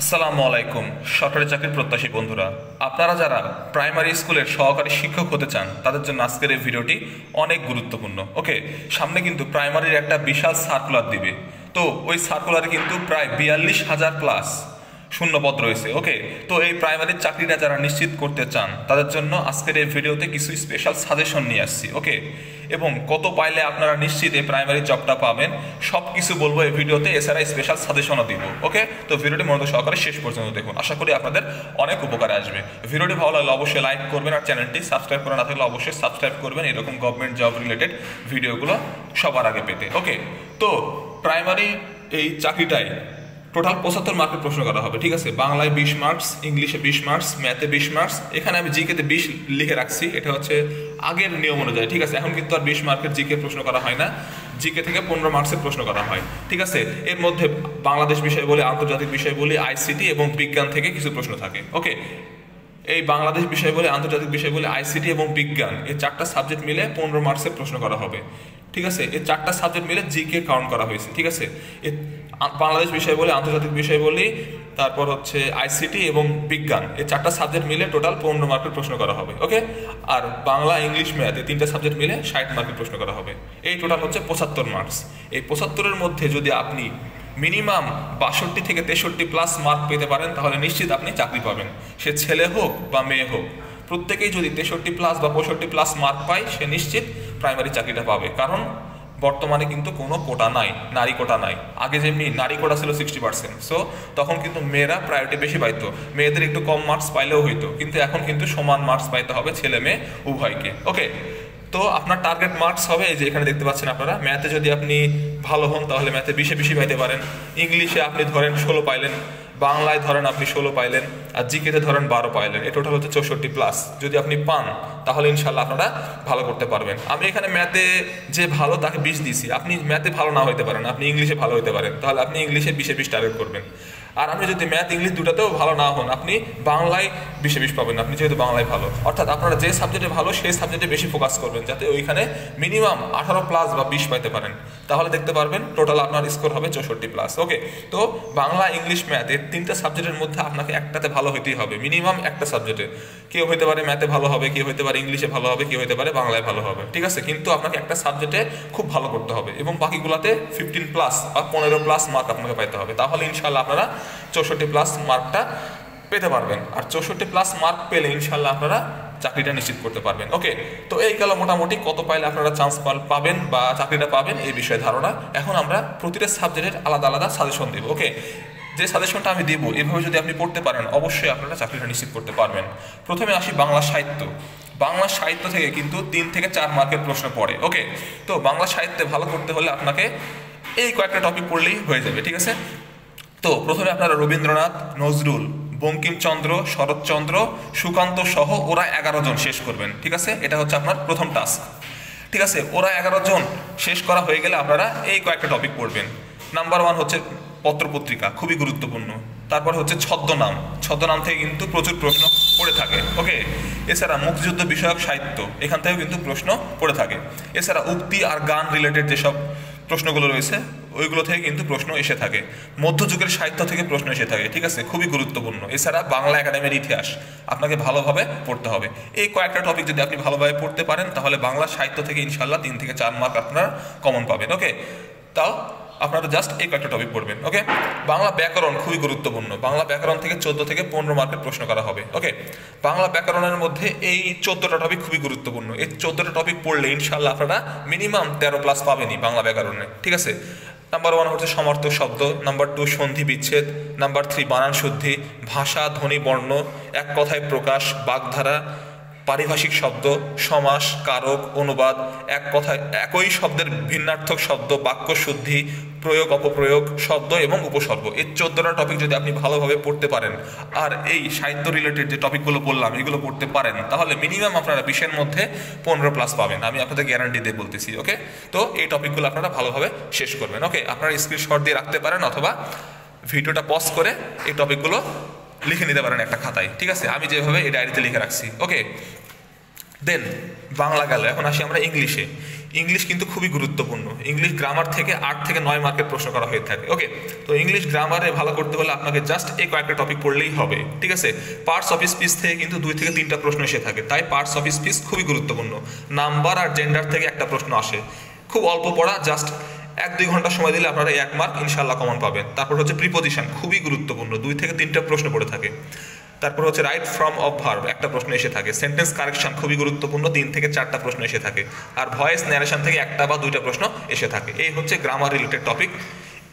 আসসালামু আলাইকুম সরকারি চাকরির প্রত্যাশী বন্ধুরা, আপনারা যারা প্রাইমারি স্কুলের সহকারী শিক্ষক হতে চান তাদের জন্য আজকের এই ভিডিওটি অনেক গুরুত্বপূর্ণ। ওকে, সামনে কিন্তু প্রাইমারির একটা বিশাল সার্কুলার দিবে। তো ওই সার্কুলারে কিন্তু প্রায় 42,000 প্লাস শূন্যপদ রয়েছে। ওকে, তো এই প্রাইমারির চাকরিটা যারা নিশ্চিত করতে চান তাদের জন্য আজকের এই ভিডিওতে কিছু স্পেশাল সাজেশন নিয়ে আসছি। ওকে, এবং কত পাইলে আপনারা নিশ্চিত এই প্রাইমারি জবটা পাবেন সব কিছু বলবো এই ভিডিওতে, এছাড়া স্পেশাল সাজেশনও দিব। ওকে, তো ভিডিওটি মনোযোগ সহকারে শেষ পর্যন্ত দেখুন, আশা করি আপনাদের অনেক উপকারে আসবে। ভিডিওটি ভালো লাগলে অবশ্যই লাইক করবেন, আর চ্যানেলটি সাবস্ক্রাইব করা না থাকলে অবশ্যই সাবস্ক্রাইব করবেন এরকম গভর্নমেন্ট জব রিলেটেড ভিডিওগুলো সবার আগে পেতে। ওকে, তো প্রাইমারি এই চাকরিটাই টোটাল 75 মার্কের প্রশ্ন করা হবে। ঠিক আছে, বাংলায় 20 মার্কস, ইংলিশে 20 মার্কস, ম্যাথে 20 মার্কস। এখানে আমি জিকেতে 20 লিখে রাখছি, এটা হচ্ছে আগের নিয়ম অনুযায়ী। ঠিক আছে, এখন কিন্তু আর 20 মার্কের জিকে প্রশ্ন করা হয় না, জিকে থেকে 15 মার্কসের প্রশ্ন করা হয়। ঠিক আছে, এর মধ্যে বাংলাদেশ বিষয় বলে, আন্তর্জাতিক বিষয় বলে, আইসিটি এবং বিজ্ঞান থেকে কিছু প্রশ্ন থাকে। ওকে, এই বাংলাদেশ বিষয় বলে, আন্তর্জাতিক বিষয় বলে, আইসিটি এবং বিজ্ঞান, এই চারটা সাবজেক্ট মিলে 15 মার্কসের প্রশ্ন করা হবে। ঠিক আছে, এই চারটা সাবজেক্ট মিলে জিকে কাউন্ট করা হয়েছে। ঠিক আছে, বাংলাদেশ বিষয় বলে, আন্তর্জাতিক বিষয় বলি, তারপর হচ্ছে আইসিটি এবং বিজ্ঞান, এই চারটা সাবজেক্ট মিলে টোটাল 15 মার্কের প্রশ্ন করা হবে। ওকে, আর বাংলা, ইংলিশ, ম্যাথ এই তিনটা সাবজেক্ট মিলে 60 মার্কের প্রশ্ন করা হবে। এই টোটাল হচ্ছে 75 মার্কস। এই 75-এর মধ্যে যদি আপনি মিনিমাম 62 থেকে 63 প্লাস মার্ক পেতে পারেন তাহলে নিশ্চিত আপনি চাকরি পাবেন। সে ছেলে হোক বা মেয়ে হোক, প্রত্যেকেই যদি 63 প্লাস বা 65 প্লাস মার্ক পায় সে নিশ্চিত প্রাইমারি চাকরিটা পাবে। কারণ বর্তমানে কিন্তু কোনো কোটা নাই, নারী কোটা নাই। আগে যেমনি নারী কোটা ছিল 60%, সো তখন কিন্তু মেয়েরা প্রায়োরিটি বেশি পাইতো, মেয়েদের একটু কম মার্কস পাইলেও হইতো, কিন্তু এখন কিন্তু সমান মার্কস পাইতে হবে ছেলে মেয়ে উভয়কে। ওকে, তো আপনার টার্গেট মার্কস হবে এই যে এখানে দেখতে পাচ্ছেন আপনারা। ম্যাথে যদি আপনি ভালো হন তাহলে ম্যাথে 20-এ 20 পাইতে পারেন, ইংলিশে আপনি ধরেন 16 পাইলেন, বাংলায় ধরেন আপনি 16 পাইলেন, আর জিকেতে ধরেন 12 পাইলেন। এই টোটাল হচ্ছে 64 প্লাস। যদি আপনি পান তাহলে ইনশাল্লাহ আপনারা ভালো করতে পারবেন। আমি এখানে ম্যাথে যে ভালো তাকে 20 দিয়েছি, আপনি ম্যাথে ভালো না হইতে পারেন, আপনি ইংলিশে ভালো হইতে পারেন, তাহলে আপনি ইংলিশে 20-এ 20 টার্গেট করবেন। আর আপনি যদি ম্যাথ ইংলিশ দুটাতেও ভালো না হন, আপনি বাংলায় 20-এ 20 পাবেন, আপনি যেহেতু বাংলায় ভালো। অর্থাৎ আপনারা যে সাবজেক্টে ভালো সেই সাবজেক্টে বেশি ফোকাস করবেন, যাতে ওইখানে মিনিমাম 18 প্লাস বা 20 পাইতে পারেন। তাহলে দেখতে পারবেন টোটাল আপনার স্কোর হবে 64 প্লাস। ওকে, তো বাংলা, ইংলিশ, ম্যাথ এই তিনটা সাবজেক্টের মধ্যে আপনাকে একটাতে ভালো হইতেই হবে, মিনিমাম একটা সাবজেক্টে। কেউ হইতে পারে ম্যাথে ভালো হবে, কেউ হইতে পারে ইংলিশে ভালো হবে, কেউ হইতে পারে বাংলায় ভালো হবে। ঠিক আছে, কিন্তু আপনাকে একটা সাবজেক্টে খুব ভালো করতে হবে এবং বাকিগুলোতে 15 প্লাস বা 15 প্লাস মার্ক আপনাকে পাইতে হবে। তাহলে ইনশাল্লাহ আপনারা 64 প্লাস মার্কটা পেতে পারবেন। আর 64 প্লাস মার্ক পেলে ইনশাল্লাহ আপনারা চাকরিটা নিশ্চিত করতে পারবেন। ওকে, তো এই গেল মোটামুটি কত পাইলে আপনারা চান্স পাবেন বা চাকরিটা পাবেন এই বিষয়ে ধারণা। এখন আমরা প্রতিটা সাবজেক্টের আলাদা আলাদা সাজেশন দেব। ওকে, যে সাজেশনটা আমি দেবো এভাবে যদি আপনি পড়তে পারেন অবশ্যই আপনারা চাকরিটা নিশ্চিত করতে পারবেন। প্রথমে আসি বাংলা সাহিত্য। বাংলা সাহিত্য থেকে কিন্তু 3 থেকে 4 মার্কের প্রশ্ন পড়ে। ওকে, তো বাংলা সাহিত্যে ভালো করতে হলে আপনাকে এই কয়েকটা টপিক পড়লেই হয়ে যাবে। ঠিক আছে, তো প্রথমে আপনারা রবীন্দ্রনাথ, নজরুল, বঙ্কিমচন্দ্র, শরৎচন্দ্র, সুকান্ত সহ ওরা 11 জন শেষ করবেন। ঠিক আছে, এটা হচ্ছে আপনার প্রথম টাস্ক। ঠিক আছে, ওরা 11 জন শেষ করা হয়ে গেলে আপনারা এই কয়েকটা টপিক পড়বেন। নাম্বার 1 হচ্ছে পত্রপত্রিকা, খুবই গুরুত্বপূর্ণ। তারপর হচ্ছে ছদ্মনাম, ছদ্মনাম থেকে কিন্তু প্রচুর প্রশ্ন পড়ে থাকে। ওকে, এছাড়া মুক্তিযুদ্ধ বিষয়ক সাহিত্য, এখান থেকেও কিন্তু প্রশ্ন পড়ে থাকে। এছাড়া উক্তি আর গান রিলেটেড যেসব প্রশ্নগুলো রয়েছে ওইগুলো থেকে কিন্তু প্রশ্ন এসে থাকে। মধ্যযুগের সাহিত্য থেকে প্রশ্ন এসে থাকে। ঠিক আছে, খুবই গুরুত্বপূর্ণ। এছাড়া বাংলা একাডেমির ইতিহাস আপনাকে ভালোভাবে পড়তে হবে। এই কয়েকটা টপিক যদি আপনি ভালোভাবে পড়তে পারেন তাহলে বাংলা সাহিত্য থেকে ইনশাল্লাহ 3 থেকে 4 মার্ক আপনারা কমন পাবেন। ওকে, তাও আপনারা জাস্ট এই কয়েকটা টপিক পড়বেন। ওকে, বাংলা ব্যাকরণ খুবই গুরুত্বপূর্ণ। বাংলা ব্যাকরণ থেকে 14 থেকে 15 মার্কের প্রশ্ন করা হবে। ওকে, বাংলা ব্যাকরণের মধ্যে এই 14টা টপিক খুবই গুরুত্বপূর্ণ। এই 14টা টপিক পড়লে ইনশাল্লাহ আপনারা মিনিমাম 13 প্লাস পাবেনই বাংলা ব্যাকরণে। ঠিক আছে, নাম্বার 1 হচ্ছে সমার্থক শব্দ, নাম্বার 2 সন্ধি বিচ্ছেদ, নাম্বার 3 বানান শুদ্ধি, ভাষা, ধ্বনি, বর্ণ, এক কথায় প্রকাশ, বাগধারা, পারিভাষিক শব্দ, সমাস, কারক, অনুবাদ, এক কথায় একই শব্দের ভিন্নার্থক শব্দ, বাক্য শুদ্ধি, প্রয়োগ, অপপ্রয়োগ, শব্দ এবং উপসর্গ। এই 14টা টপিক যদি আপনি ভালোভাবে পড়তে পারেন আর এই সাহিত্য রিলেটেড যে টপিকগুলো বললাম এগুলো পড়তে পারেন তাহলে মিনিমাম আপনারা 20-এর মধ্যে 15 প্লাস পাবেন, আমি আপনাদের গ্যারান্টি দিয়ে বলতেছি। ওকে, তো এই টপিকগুলো আপনারা ভালোভাবে শেষ করবেন। ওকে, আপনারা স্ক্রিনশট দিয়ে রাখতে পারেন অথবা ভিডিওটা পজ করে এই টপিকগুলো লিখে নিতে পারেন একটা খাতায়। ঠিক আছে, আমি যেভাবে এই ডায়েরিতে লিখে রাখছি। ওকে, দেন বাংলা গেল, এখন আসি আমরা ইংলিশে। ইংলিশ কিন্তু খুবই গুরুত্বপূর্ণ। ইংলিশ গ্রামার থেকে 8 থেকে 9 মার্কের প্রশ্ন করা হয়ে থাকে। ওকে, তো ইংলিশ গ্রামারে ভালো করতে হলে আপনাকে জাস্ট এই কয়েকটা টপিক পড়লেই হবে, ঠিক আছে। পার্টস অফ স্পিচ থেকে কিন্তু 2 থেকে 3টা প্রশ্ন এসে থাকে, তাই পার্টস অফ স্পিচ খুবই গুরুত্বপূর্ণ। নাম্বার আর জেন্ডার থেকে একটা প্রশ্ন আসে, খুব অল্প পড়া, জাস্ট 1-2 ঘন্টা সময় দিলে আপনারা 1 মার্ক ইনশাল্লাহ কমন পাবেন। তারপর হচ্ছে প্রিপোজিশন, খুবই গুরুত্বপূর্ণ, 2 থেকে 3টা প্রশ্ন পড়ে থাকে। তারপর হচ্ছে রাইট ফ্রম অফ ভার্ব, একটা প্রশ্ন এসে থাকে। সেন্টেন্স কারেকশন খুবই গুরুত্বপূর্ণ, 3 থেকে 4টা প্রশ্ন এসে থাকে। আর ভয়েস ন্যারেশন থেকে 1টা বা 2টা প্রশ্ন এসে থাকে। এই হচ্ছে গ্রামার রিলেটেড টপিক।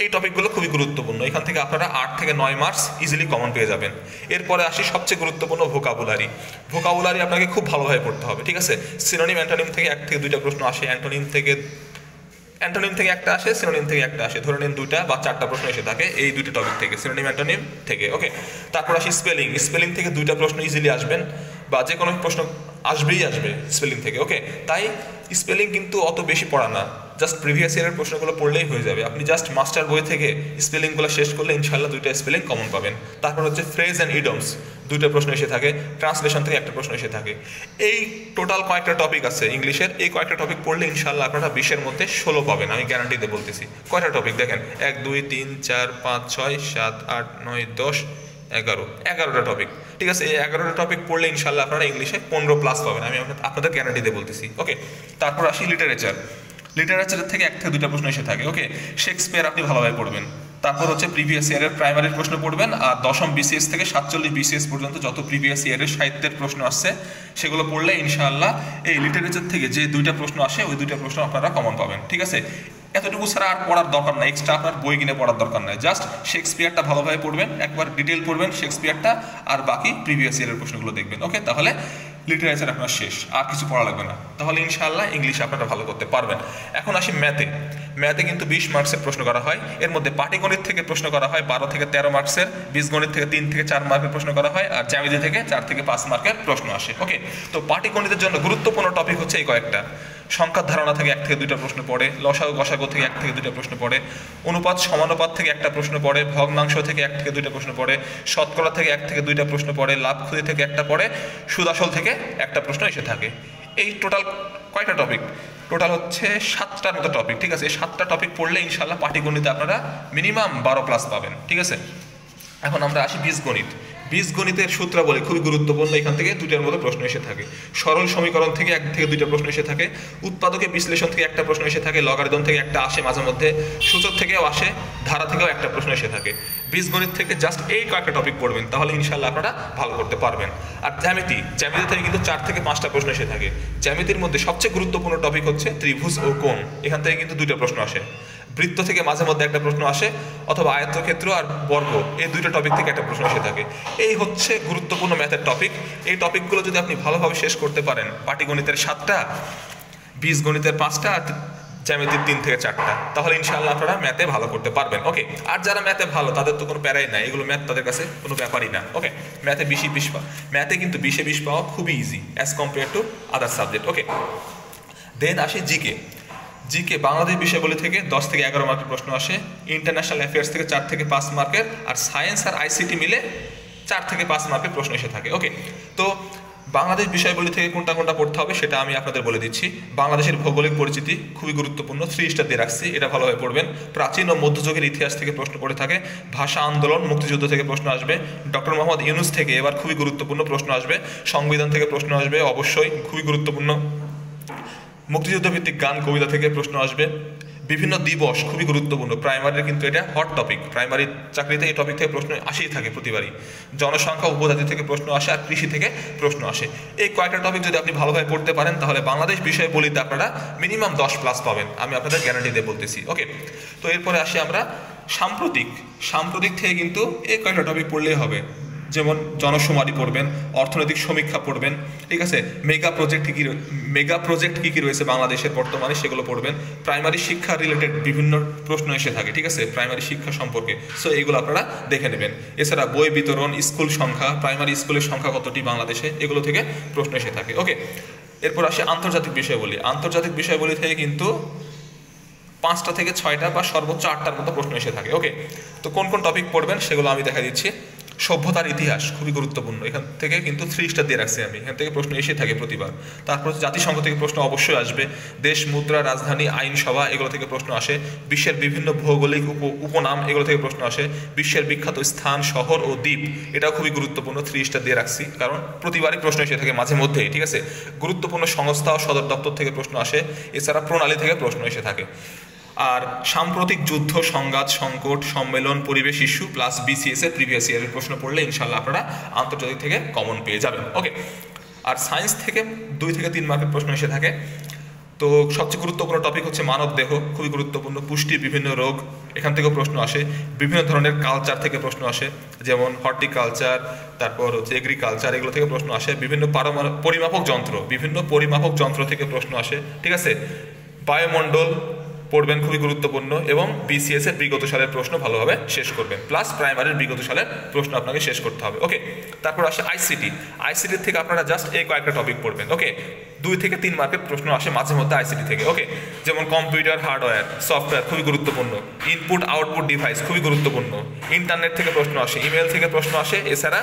এই টপিকগুলো খুবই গুরুত্বপূর্ণ, এখান থেকে আপনারা 8 থেকে 9 মার্কস ইজিলি কমন পেয়ে যাবেন। এরপরে আসি সবচেয়ে গুরুত্বপূর্ণ ভোকাবুলারি। ভোকাবুলারি আপনাকে খুব ভালোভাবে পড়তে হবে, ঠিক আছে। সিনোনিম অ্যান্টোনিম থেকে 1 থেকে 2টা প্রশ্ন আসে, অ্যান্টোনিম থেকে একটা আসে, সিনোনিম থেকে একটা আসে। ধরে নিন 2টা বা 4টা প্রশ্ন এসে থাকে এই 2টা টপিক থেকে, সিনোনিম অ্যান্টোনিম থেকে। ওকে, তারপর আসি স্পেলিং থেকে 2টা প্রশ্ন ইজিলি আসবেন, বা যে কোনো প্রশ্ন আসবে স্পেলিং থেকে। ওকে, তাই স্পেলিং কিন্তু অত বেশি পড়া না, জাস্ট প্রিভিয়াস ইয়ারের প্রশ্নগুলো পড়লেই হয়ে যাবে। আপনি জাস্ট মাস্টার বই থেকে স্পেলিংগুলো শেষ করলে ইনশাল্লাহ 2টা স্পেলিং কমন পাবেন। তারপর হচ্ছে ফ্রেজ অ্যান্ড ইডমস, 2টা প্রশ্ন এসে থাকে। ট্রান্সলেশন থেকে একটা প্রশ্ন এসে থাকে। এই টোটাল কয়েকটা টপিক আছে ইংলিশের, এই কয়েকটা টপিক পড়লে ইনশাল্লাহ আপনারা 20-এর মধ্যে 16 পাবেন, আমি গ্যারান্টি দিয়ে বলতেছি। কয়টা টপিক দেখেন, 1 2 3 4 5 6 7 8 9 10 11টা টপিক, ঠিক আছে। এই 11টা টপিক পড়লে ইনশাল্লাহ আপনারা ইংলিশে 15+ পাবেন, আমি আপনাদের গ্যারান্টি দিয়ে বলতেছি। ওকে, তারপর আসি লিটারেচারের থেকে 1 থেকে 2টা প্রশ্ন এসে থাকে। ওকে, শেক্সপিয়ার আপনি ভালোভাবে পড়বেন। তারপর হচ্ছে প্রিভিয়াস ইয়ারের প্রাইমারির প্রশ্ন পড়বেন, আর 10ম BCS থেকে 47 BCS পর্যন্ত যত প্রিভিয়াস ইয়ারের সাহিত্যের প্রশ্ন আসছে সেগুলো পড়লে ইনশাআল্লাহ এই লিটারেচার থেকে যে 2টা প্রশ্ন আসে ওই 2টা প্রশ্ন আপনারা কমন পাবেন, ঠিক আছে। এতটুকু ছাড়া আর পড়ার দরকার নাই, এক্সট্রা আপনার বই কিনে পড়ার দরকার নাই। জাস্ট শেক্সপিয়ারটা ভালোভাবে পড়বেন, একবার ডিটেল পড়বেন শেক্সপিয়ারটা, আর বাকি প্রিভিয়াস ইয়ারের প্রশ্নগুলো দেখবেন। ওকে, তাহলে লিটারেচার আপনার শেষ, আর কিছু পড়া লাগবে না, তাহলে ইনশাআল্লাহ ইংলিশ আপনারা ভালো করতে পারবেন। এখন আসি ম্যাথে কিন্তু 20 মার্কসের প্রশ্ন করা হয়। এর মধ্যে পাটিগণিত থেকে প্রশ্ন করা হয় 12 থেকে 13 মার্কসের, বীজগণিত থেকে 3 থেকে 4 মার্কের প্রশ্ন করা হয়, আর জ্যামিতি থেকে 4 থেকে 5 মার্কের প্রশ্ন আসে। ওকে, তো পাটিগণিতের জন্য গুরুত্বপূর্ণ টপিক হচ্ছে এই কয়েকটা। সংখ্যার ধারণা থেকে 1 থেকে 2টা প্রশ্ন পড়ে, লসাগু গসাগু থেকে 1 থেকে 2টা প্রশ্ন পড়ে, অনুপাত সমানুপাত থেকে একটা প্রশ্ন পড়ে, ভগ্নাংশ থেকে 1 থেকে 2টা প্রশ্ন পড়ে, শতকরা থেকে 1 থেকে 2টা প্রশ্ন পড়ে, লাভ ক্ষতি থেকে একটা পড়ে, সুদ আসল থেকে একটা প্রশ্ন এসে থাকে। এই টোটাল কয়টা টপিক? টোটাল হচ্ছে 7টার মতো টপিক, ঠিক আছে। এই 7টা টপিক পড়লে ইনশাল্লাহ পাটিগণিতে আপনারা মিনিমাম 12+ পাবেন, ঠিক আছে। এখন আমরা আসি বীজগণিতের সূত্রাবলী খুবই গুরুত্বপূর্ণ, এখান থেকে 2টার মতো প্রশ্ন এসে থাকে। সরল সমীকরণ থেকে 1 থেকে 2টা প্রশ্ন এসে থাকে, উৎপাদকের বিশ্লেষণ থেকে একটা প্রশ্ন এসে থাকে, লগারিদম থেকে একটা আসে মাঝে মধ্যে, সূচক থেকেও আসে, ধারা থেকেও একটা প্রশ্ন এসে থাকে। বীজগণিত থেকে জাস্ট এই কয়েকটা টপিক পড়বেন, তাহলে ইনশাল্লাহ আপনারা ভালো করতে পারবেন। আর জ্যামিতি থেকে কিন্তু 4 থেকে 5টা প্রশ্ন এসে থাকে। জ্যামিতির মধ্যে সবচেয়ে গুরুত্বপূর্ণ টপিক হচ্ছে ত্রিভুজ ও কোণ, এখান থেকে কিন্তু 2টা প্রশ্ন আসে। বৃত্ত থেকে মাঝে মধ্যে একটা প্রশ্ন আসে, অথবা আয়তক্ষেত্র আর বর্গ, এই 2টা টপিক থেকে একটা প্রশ্ন এসে থাকে। এই হচ্ছে গুরুত্বপূর্ণ ম্যাথের টপিক। এই টপিকগুলো যদি আপনি ভালোভাবে শেষ করতে পারেন, পাটিগণিতের 7টা, বীজগণিতের 5টা, আর জ্যামিতির 3 থেকে 4টা, তাহলে ইনশাআল্লাহ আপনারা ম্যাথে ভালো করতে পারবেন। ওকে, আর যারা ম্যাথে ভালো তাদের তো কোনো প্যারাই নাই, এগুলো ম্যাথ তাদের কাছে কোনো ব্যাপারই না। ওকে, ম্যাথে 20 পাওয়া, ম্যাথে কিন্তু 20 পাওয়া খুবই easy as compare to other subject. Okay, then আসে জিকে বাংলাদেশ বিষয়গুলি থেকে 10 থেকে 11 মার্কের প্রশ্ন আসে, ইন্টারন্যাশনাল অ্যাফেয়ার্স থেকে 4 থেকে 5 মার্কের, আর সায়েন্স আর ICT মিলে 4 থেকে 5 মার্কের প্রশ্ন এসে থাকে। ওকে, তো বাংলাদেশ বিষয়গুলি থেকে কোনটা পড়তে হবে সেটা আমি আপনাদের বলে দিচ্ছি। বাংলাদেশের ভৌগোলিক পরিচিতি খুবই গুরুত্বপূর্ণ, 3 স্টার দিয়ে রাখছি, এটা ভালোভাবে পড়বেন। প্রাচীন ও মধ্যযুগের ইতিহাস থেকে প্রশ্ন পড়ে থাকে, ভাষা আন্দোলন মুক্তিযুদ্ধ থেকে প্রশ্ন আসবে, ডক্টর মোহাম্মদ ইউনূস থেকে এবার খুবই গুরুত্বপূর্ণ প্রশ্ন আসবে, সংবিধান থেকে প্রশ্ন আসবে অবশ্যই খুবই গুরুত্বপূর্ণ, মুক্তিযুদ্ধ ভিত্তিক গান কবিতা থেকে প্রশ্ন আসবে, বিভিন্ন দিবস খুবই গুরুত্বপূর্ণ, প্রাইমারির কিন্তু এটা হট টপিক, প্রাইমারি চাকরিতে এই টপিক থেকে প্রশ্ন আসেই থাকে প্রতিবারই। জনসংখ্যা উপজাতি থেকে প্রশ্ন আসে, আর কৃষি থেকে প্রশ্ন আসে। এই কয়েকটা টপিক যদি আপনি ভালোভাবে পড়তে পারেন তাহলে বাংলাদেশ বিষয়াবলিতে আপনারা মিনিমাম 10+ পাবেন, আমি আপনাদের গ্যারান্টি দিয়ে বলতেছি। ওকে, তো এরপরে আসি আমরা সাম্প্রতিক থেকে কিন্তু এই কয়েকটা টপিক পড়লেই হবে, যেমন জনশুমারি পড়বেন, অর্থনৈতিক সমীক্ষা পড়বেন, ঠিক আছে। মেগা প্রজেক্ট কী কী রয়েছে বাংলাদেশের বর্তমানে সেগুলো পড়বেন। প্রাইমারি শিক্ষা রিলেটেড বিভিন্ন প্রশ্ন এসে থাকে, ঠিক আছে, প্রাইমারি শিক্ষা সম্পর্কে, সো এইগুলো আপনারা দেখে নেবেন। এছাড়া বই বিতরণ, স্কুল সংখ্যা, প্রাইমারি স্কুলের সংখ্যা কতটি বাংলাদেশে, এগুলো থেকে প্রশ্ন এসে থাকে। ওকে, এরপর আসে আন্তর্জাতিক বিষয়বলি থেকে কিন্তু 5টা থেকে 6টা বা সর্বোচ্চ 8টার মতো প্রশ্ন এসে থাকে। ওকে, তো কোন টপিক পড়বেন সেগুলো আমি দেখা দিচ্ছি। সভ্যতার ইতিহাস খুবই গুরুত্বপূর্ণ, এখান থেকে কিন্তু 3 স্টার দিয়ে রাখছি আমি, এখান থেকে প্রশ্ন এসে থাকে প্রতিবার। তারপর জাতিসংঘ থেকে প্রশ্ন অবশ্যই আসবে, দেশ, মুদ্রা, রাজধানী, আইনসভা এগুলো থেকে প্রশ্ন আসে, বিশ্বের বিভিন্ন ভৌগোলিক উপনাম এগুলো থেকে প্রশ্ন আসে, বিশ্বের বিখ্যাত স্থান, শহর ও দ্বীপ, এটাও খুবই গুরুত্বপূর্ণ, 3 স্টার দিয়ে রাখছি, কারণ প্রতিবারই প্রশ্ন এসে থাকে মাঝে মধ্যেই, ঠিক আছে। গুরুত্বপূর্ণ সংস্থা ও সদর দপ্তর থেকে প্রশ্ন আসে, এছাড়া প্রণালী থেকে প্রশ্ন এসে থাকে। আর সাম্প্রতিক যুদ্ধ, সংঘাত, সংকট, সম্মেলন, পরিবেশ ইস্যু প্লাস বিসিএস এর প্রিভিয়াস ইয়ারের প্রশ্ন পড়লে ইনশাল্লাহ আপনারা আন্তর্জাতিক থেকে কমন পেয়ে যাবেন। ওকে, আর সায়েন্স থেকে 2 থেকে 3 মার্কের প্রশ্ন এসে থাকে। তো সবচেয়ে গুরুত্বপূর্ণ টপিক হচ্ছে মানব দেহ, খুবই গুরুত্বপূর্ণ, পুষ্টি, বিভিন্ন রোগ, এখান থেকেও প্রশ্ন আসে। বিভিন্ন ধরনের কালচার থেকে প্রশ্ন আসে, যেমন হর্টিকালচার, তারপর হচ্ছে এগ্রিকালচার, এগুলো থেকে প্রশ্ন আসে। বিভিন্ন পরিমাপক যন্ত্র থেকে প্রশ্ন আসে, ঠিক আছে। বায়ুমণ্ডল পড়বেন, খুবই গুরুত্বপূর্ণ, এবং বিসিএস এর বিগত সালের প্রশ্ন ভালোভাবে শেষ করবেন, প্লাস প্রাইমারির বিগত সালের প্রশ্ন আপনাকে শেষ করতে হবে। ওকে, তারপর আসে আইসিটি থেকে আপনারা জাস্ট এই কয়েকটা টপিক পড়বেন। ওকে, 2 থেকে 3 মার্কের প্রশ্ন আসে মাঝে মধ্যে আইসিটি থেকে। ওকে, যেমন কম্পিউটার, হার্ডওয়্যার, সফটওয়্যার খুবই গুরুত্বপূর্ণ, ইনপুট আউটপুট ডিভাইস খুবই গুরুত্বপূর্ণ, ইন্টারনেট থেকে প্রশ্ন আসে, ইমেল থেকে প্রশ্ন আসে। এছাড়া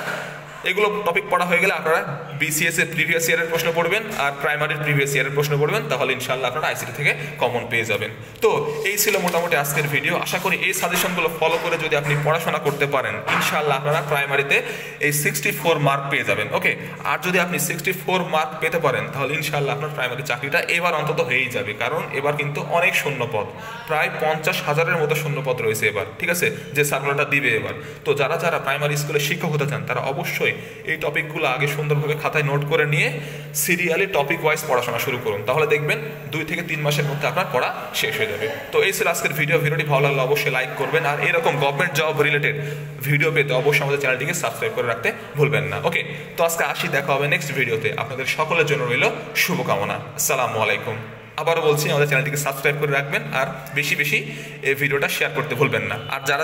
এগুলো টপিক পড়া হয়ে গেলে আপনারা বিসিএস এর প্রিভিয়াস ইয়ারের প্রশ্ন পড়বেন আর প্রাইমারির প্রিভিয়াস ইয়ারের প্রশ্ন পড়বেন, তাহলে ইনশাআল্লাহ আপনারা আইসিটি থেকে কমন পেয়ে যাবেন। তো এই ছিল মোটামুটি আজকের ভিডিও। আশা করি এই সাজেশনগুলো ফলো করে যদি আপনি পড়াশোনা করতে পারেন, ইনশাআল্লাহ আপনারা প্রাইমারিতে এই 64 মার্ক পেয়ে যাবেন। ওকে, আর যদি আপনি 64 মার্ক পেতে পারেন, তাহলে ইনশাআল্লাহ আপনার প্রাইমারি চাকরিটা এবার অন্তত হয়েই যাবে, কারণ এবার কিন্তু অনেক শূন্যপদ, প্রায় 50,000-এর মতো শূন্যপদ রয়েছে এবার, ঠিক আছে, যে সার্কুলারটা দিবে এবার। তো যারা প্রাইমারি স্কুলে শিক্ষক হতে চান, তারা অবশ্যই এই টপিকগুলো আগে সুন্দরভাবে খাতায় নোট করে নিয়ে সিরিয়ালি টপিক ওয়াইজ পড়াশোনা শুরু করুন, তাহলে দেখবেন 2 থেকে 3 মাসের মধ্যে আপনার পড়া শেষ হয়ে যাবে। তো এই ছিল আজকের ভিডিওটি ভালো লাগলে অবশ্যই লাইক করবেন, আর এরকম গভর্নমেন্ট জব রিলেটেড ভিডিও পেতে অবশ্যই আমাদের চ্যানেলটিকে সাবস্ক্রাইব করে রাখতে ভুলবেন না। ওকে, তো আজকে আসি, দেখা হবে নেক্সট ভিডিওতে। আপনাদের সকলের জন্য রইল শুভকামনা। আসসালামু আলাইকুম। আবারও বলছি, আমাদের চ্যানেলটিকে সাবস্ক্রাইব করে রাখবেন, আর বেশি বেশি এই ভিডিওটা শেয়ার করতে ভুলবেন না। আর যারা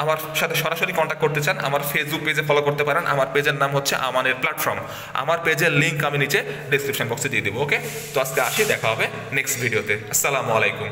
আমার সাথে সরাসরি কন্ট্যাক্ট করতে চান, আমার ফেসবুক পেজে ফলো করতে পারেন। আমার পেজের নাম হচ্ছে আমানের প্ল্যাটফর্ম। আমার পেজের লিঙ্ক আমি নিচে ডেসক্রিপশন বক্সে দিয়ে দেবো। ওকে, তো আজকে আসি, দেখা হবে নেক্সট ভিডিওতে। আসসালামু আলাইকুম।